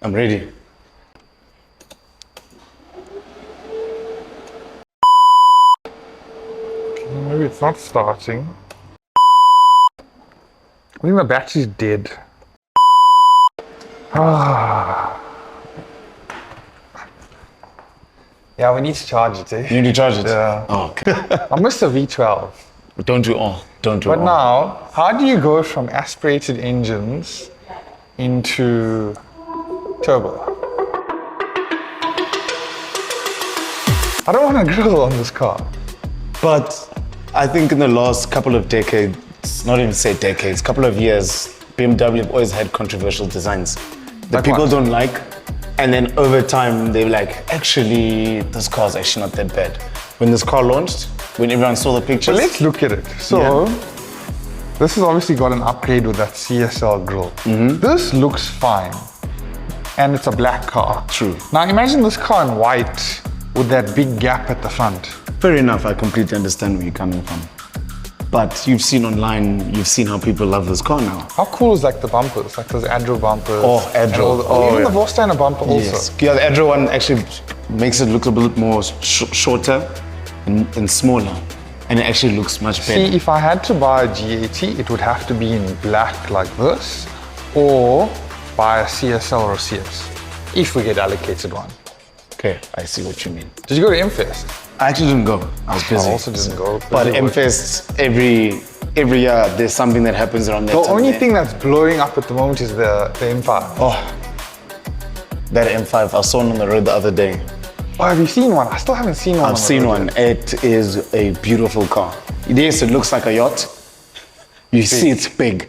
I'm ready. Maybe it's not starting. I think the battery's dead. Yeah, we need to charge it, eh? You need to charge it? Yeah. Oh, okay. I miss the V12. Don't do all. Don't do all. But now, how do you go from aspirated engines into turbo? I don't want a grill on this car. But I think in the last couple of decades, not even say decades, couple of years, BMW have always had controversial designs that Like people what? don't like. And then over time, they're like, actually, this car's actually not that bad. When this car launched, when everyone saw the pictures. But let's look at it. So, this has obviously got an upgrade with that CSL grille. This looks fine. And it's a black car. True. Now imagine this car in white with that big gap at the front. Fair enough, I completely understand where you're coming from. But you've seen online, you've seen how people love this car now. How cool is like the bumpers, like those Adro bumpers? Oh, Adro. Even Yeah. the Vorsteiner bumper also. Yes. Yeah, the Adro one actually makes it look a bit more shorter and smaller. And it actually looks much better. See, if I had to buy a G80, it would have to be in black like this, or buy a CSL or a CS, if we get allocated one. Okay, I see what you mean. Did you go to M-Fest? I actually didn't go. I was busy. I also didn't go. But Busy work. M-Fest, every year, there's something that happens around that The time only there. thing that's blowing up at the moment is the M5. Oh, that M5, I saw it on the road the other day. Oh, have you seen one? I still haven't seen one. I've seen one. It is a beautiful car. Yes, it looks like a yacht. You see it's big,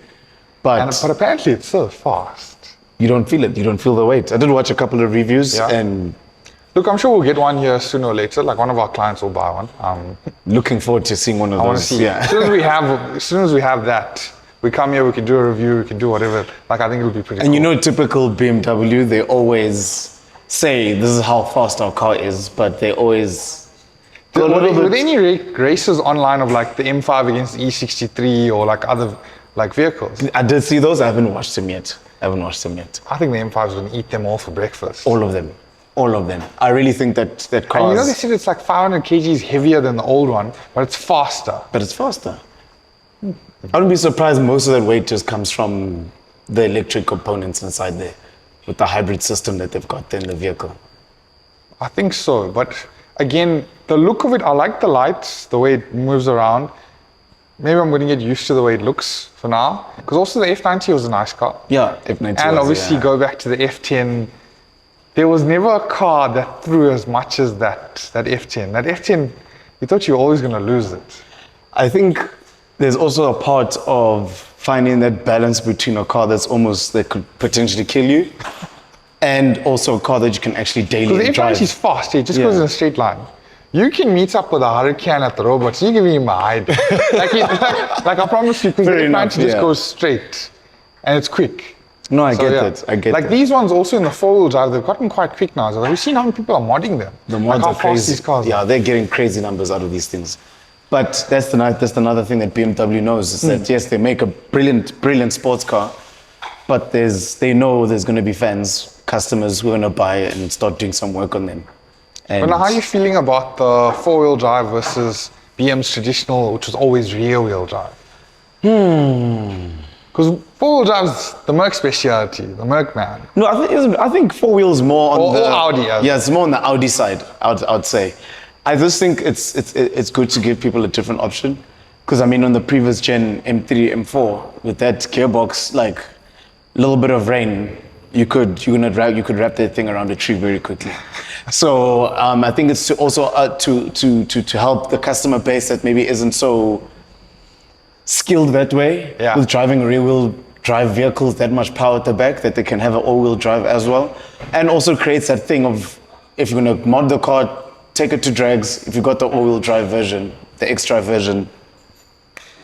but But apparently it's so fast. you don't feel it. You don't feel the weight. I did watch a couple of reviews Yeah. and Look, I'm sure we'll get one here sooner or later. Like one of our clients will buy one. looking forward to seeing one of I want to those. see. Yeah. As soon as we have that, we come here. We can do a review. We can do whatever. Like I think it'll be pretty. And cool. you know, typical BMW, they always say this is how fast our car is, but they always go a Were little there bit. any races online of like the M5 against the E63 or like other like vehicles? I did see those. I haven't watched them yet. I think the M5 is going to eat them all for breakfast. All of them. All of them. I really think that And car you know they said it's like 500 kgs heavier than the old one, but it's faster. but it's faster. I wouldn't be surprised most of that weight just comes from the electric components inside there with the hybrid system that they've got there in the vehicle. I think so, but again, the look of it, I like the lights, the way it moves around. Maybe I'm going to get used to the way it looks for now. Because also the F90 was a nice car. Yeah, F90 And was, obviously yeah. go back to the F10. There was never a car that threw as much as that F10. That F10, you thought you were always going to lose it. I think there's also a part of finding that balance between a car that could potentially kill you and also a car that you can actually daily Because the drive. F90 is fast, it just Yeah. goes in a straight line. You can meet up with a hurricane at the robots, you give him a hide. like I promise you, because the Fair F90 enough, just yeah. goes straight and it's quick. No, I So, get yeah. that. I get like that. these ones also in the four-wheel drive, they've gotten quite quick now. So have you seen how many people are modding them? The like mods how are fast crazy. these cars Yeah, are. they're getting crazy numbers out of these things. But that's another thing that BMW knows is that yes, they make a brilliant sports car, but they know there's going to be fans, customers who are going to buy it and start doing some work on them. And But now, how are you feeling about the four-wheel drive versus BM's traditional, which was always rear-wheel drive? Because four-wheel drive's the Merc speciality, the Merc man. No, I think four wheels more on Or the Audi, Yeah, it's more on the Audi side. I'd say. I just think it's good to give people a different option, because I mean on the previous gen M3, M4 with that gearbox, like a little bit of rain, you could wrap that thing around a tree very quickly. So I think it's also to help the customer base that maybe isn't so skilled that way Yeah. with driving rear-wheel drive vehicles, that much power at the back, that they can have an all-wheel drive as well, and also creates that thing of if you're going to mod the car, take it to drags. If you got the all-wheel drive version, the X-Drive version,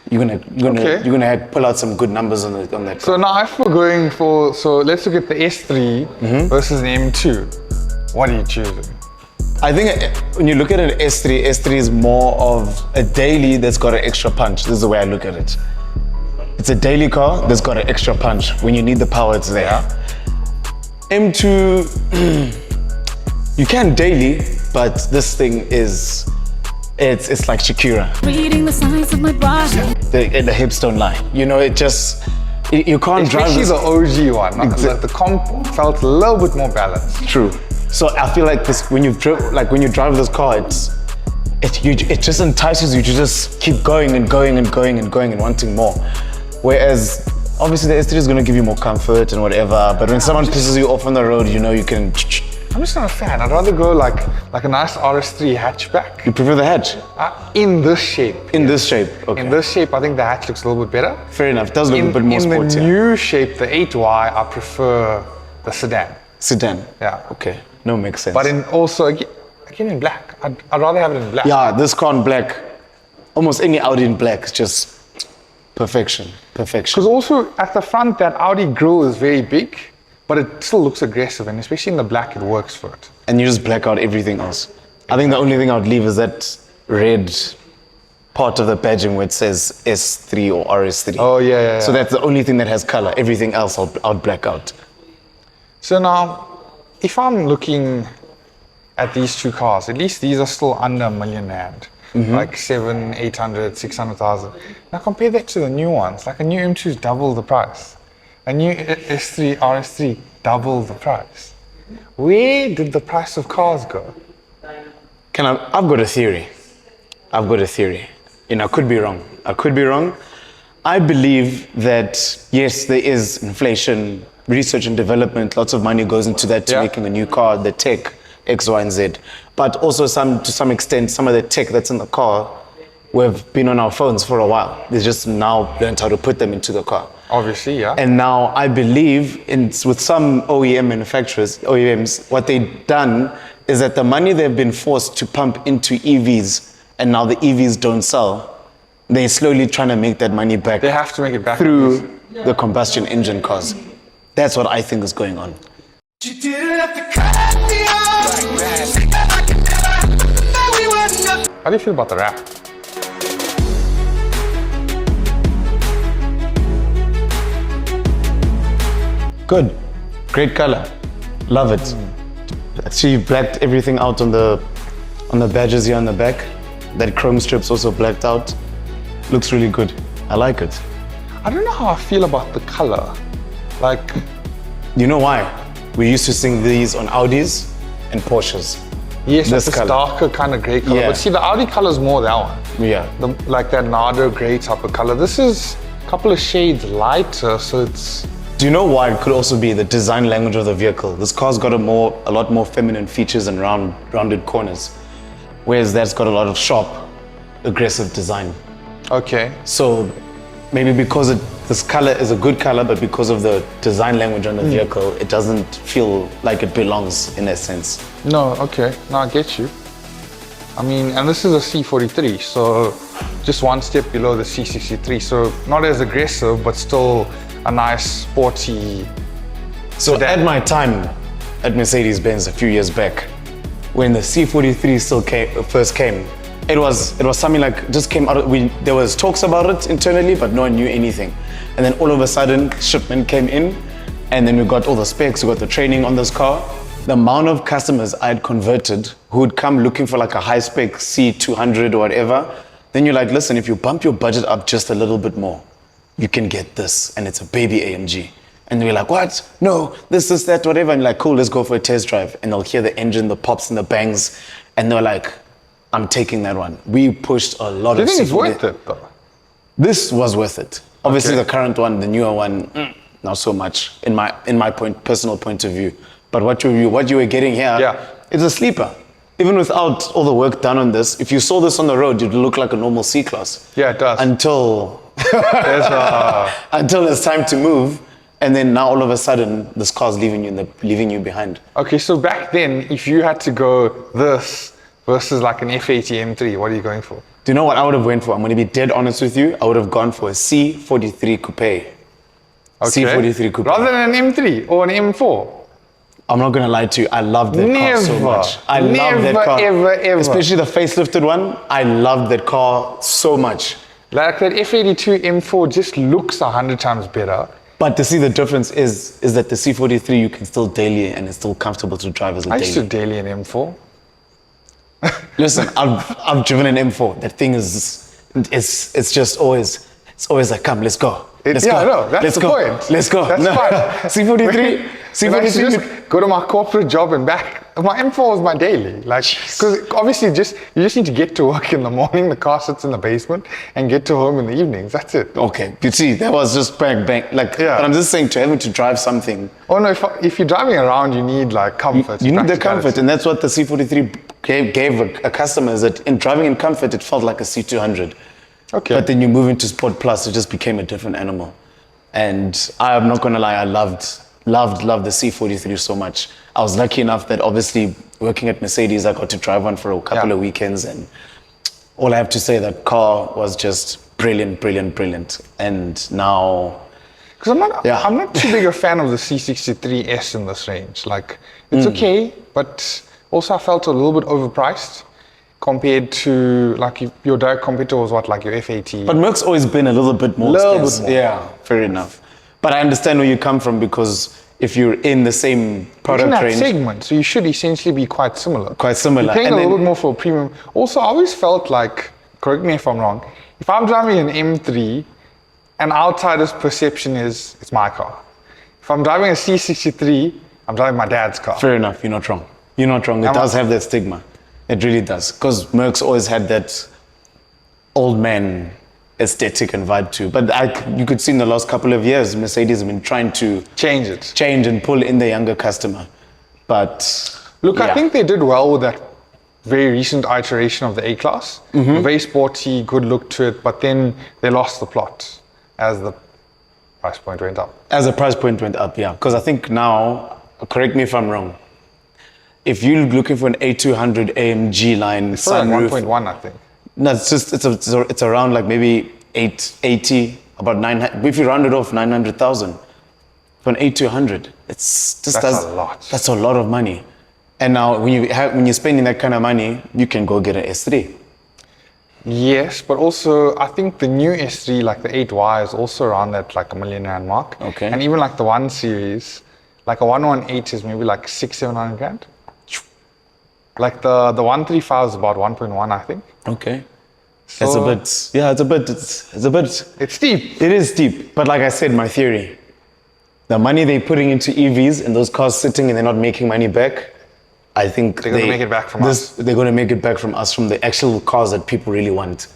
you're gonna pull out some good numbers on that. So now if we're going for, so let's look at the S3 versus the M2. What are you choosing? I think when you look at an S3, S3 is more of a daily that's got an extra punch. This is the way I look at it. It's a daily car that's got an extra punch. When you need the power, it's there. M2, you can daily, but this thing is, it's like Shakira. Reading the signs of my body. The hips don't lie. You know, it just, you can't drive Especially this. the OG one. The comp felt a little bit more balanced. True. So I feel like this, when you drive this car, it just entices you to just keep going and going and going and going and wanting more. Whereas, obviously the S3 is going to give you more comfort and whatever, but when someone pisses you off on the road, you know you can... I'm just not a fan. I'd rather go like a nice RS3 hatchback. You prefer the hatch? In this shape. In this shape, okay. In this shape, I think the hatch looks a little bit better. Fair enough, it does look a bit more sporty. In the new shape, the 8Y, I prefer the sedan. Sedan? Yeah. Okay, no, makes sense. But again in black. I'd rather have it in black. Yeah, this car in black, almost any Audi in black is just perfection, perfection. Because also at the front, that Audi grille is very big, but it still looks aggressive, and especially in the black, it works for it. And you just black out everything else. I think the only thing I would leave is that red part of the badging where it says S3 or RS3. Oh, yeah. So that's the only thing that has color. Everything else I'll black out. So now, if I'm looking at these two cars, at least these are still under $1 million rand. Like 700, 800, 600,000. Now compare that to the new ones. Like a new M2 is double the price. A new S3, RS3, double the price. Where did the price of cars go? I've got a theory. You know, I could be wrong. I believe that, yes, there is inflation, research and development, lots of money goes into that to making a new car, the tech, X, Y, and Z. But also to some extent, some of the tech that's in the car, we've been on our phones for a while. They just now learned how to put them into the car. Obviously, yeah. And now I believe with some OEM manufacturers, OEMs, what they've done is that the money they've been forced to pump into EVs, and now the EVs don't sell, they're slowly trying to make that money back. They have to make it back through the combustion engine cars. That's what I think is going on. How do you feel about the wrap? Good. Great color. Love it. See, you blacked everything out on the badges here on the back. That chrome strip's also blacked out. Looks really good. I like it. I don't know how I feel about the color. Like, you know why? We used to sing these on Audis and Porsches. yes, This it's color. darker kind of grey color. Yeah. But see, the Audi color is more that one. Yeah. Like that Nardo grey type of color. This is a couple of shades lighter, so it's... Do you know why? It could also be the design language of the vehicle. This car's got a lot more feminine features and rounded corners, whereas that's got a lot of sharp, aggressive design. Okay. So maybe because this color is a good color, but because of the design language on the vehicle, it doesn't feel like it belongs in that sense. No, okay. No, I get you. I mean, and this is a C43, so just one step below the C63. So not as aggressive, but still a nice sporty. So at my time at Mercedes-Benz a few years back, when the C43 first came, it was something like just came out. There was talks about it internally, but no one knew anything. And then all of a sudden, shipment came in, and then we got all the specs, we got the training on this car. The amount of customers I had converted who would come looking for like a high spec C200 or whatever, then you're like, listen, if you bump your budget up just a little bit more, you can get this, and it's a baby AMG. And we're like, what? No, this, that, whatever. And you're like, cool, let's go for a test drive. And they'll hear the engine, the pops and the bangs, and they're like, I'm taking that one. We pushed a lot Do of... you think it's worth it though? This was worth it. Obviously, Okay. the current one, the newer one, not so much in my personal point of view. But what you were getting here, it's a sleeper. Even without all the work done on this, if you saw this on the road, it'd look like a normal C-Class. Yeah, it does. Until it's time to move, and then now all of a sudden, this car's leaving you behind. Okay, so back then, if you had to go this versus like an F80 M3, what are you going for? Do you know what I would have went for? I'm going to be dead honest with you. I would have gone for a C43 Coupe. Okay. C43 Coupe. Rather than an M3 or an M4. I'm not going to lie to you. I love that car so much. I love that car. Ever. Especially the facelifted one. I love that car so much. Like that F82 M4 just looks 100 times better. But to see the difference is that the C43 you can still daily and it's still comfortable to drive as a I used to daily. daily an M4. Listen, I've driven an M4. That thing it's just always, it's always like, come, let's go. Let's Yeah, go. no, that's let's the go. point. Let's go. That's No. fine. C43, When I used to C43. just go to my corporate job and back. My M4 was my daily, like, because obviously you just need to get to work in the morning. The car sits in the basement, and get to home in the evenings. That's it. Okay, you see, that was just bang, bang. Like, Yeah. but I'm just saying, to having to drive something, Oh no, if you're driving around, you need like comfort. you need the practicality. comfort, and that's what the C43 gave a customer. Is that in driving in comfort, it felt like a C200. Okay. But then you move into Sport Plus, it just became a different animal. And I'm not gonna lie, I loved the C43 so much. I was lucky enough that obviously working at Mercedes, I got to drive one for a couple Yeah. of weekends, and all I have to say, that car was just brilliant, brilliant, brilliant. And now, Because Yeah. I'm not too big a fan of the C63S in this range. Like, it's okay, but also I felt a little bit overpriced compared to, like, your direct competitor was what, like your F80? but Merc's always been a little bit more Little bit expensive. more. Yeah, fair enough. But I understand where you come from, because if you're in the same It's in product that range, segment, so you should essentially be quite similar. Quite similar. You're paying And a little then- bit more for a premium. Also, I always felt like, correct me if I'm wrong, if I'm driving an M3, an outsider's perception is it's my car. If I'm driving a C63, I'm driving my dad's car. fair enough, you're not wrong. You're not wrong. It Am I- does have that stigma. It really does. Because Merc's always had that old man aesthetic and vibe too. But you could see in the last couple of years, Mercedes have been trying to Change it. change and pull in the younger customer. But Look, I yeah. think they did well with that very recent iteration of the A-Class. Very sporty, good look to it, but then they lost the plot as the price point went up. As the price point went up, yeah. Because I think now, correct me if I'm wrong, if you're looking for an A200 AMG line It's like sunroof, 1.1, I think. no, it's around like maybe 880, about 900. If you round it off, 900,000 for an A200. That's a lot. That's a lot of money. And now when you're spending that kind of money, you can go get an S3. Yes, but also I think the new S3, like the 8Y, is also around that like R1 million mark. Okay. And even like the 1 Series, like a 118 is maybe like 600-700 grand. Like the 135 is about 1.1, I think. Okay. So It's a bit. it's steep. It is steep, but like I said, my theory, the money they're putting into EVs and those cars sitting and they're not making money back, I think They're gonna make it back from us. They're going to make it back from us, from the actual cars that people really want.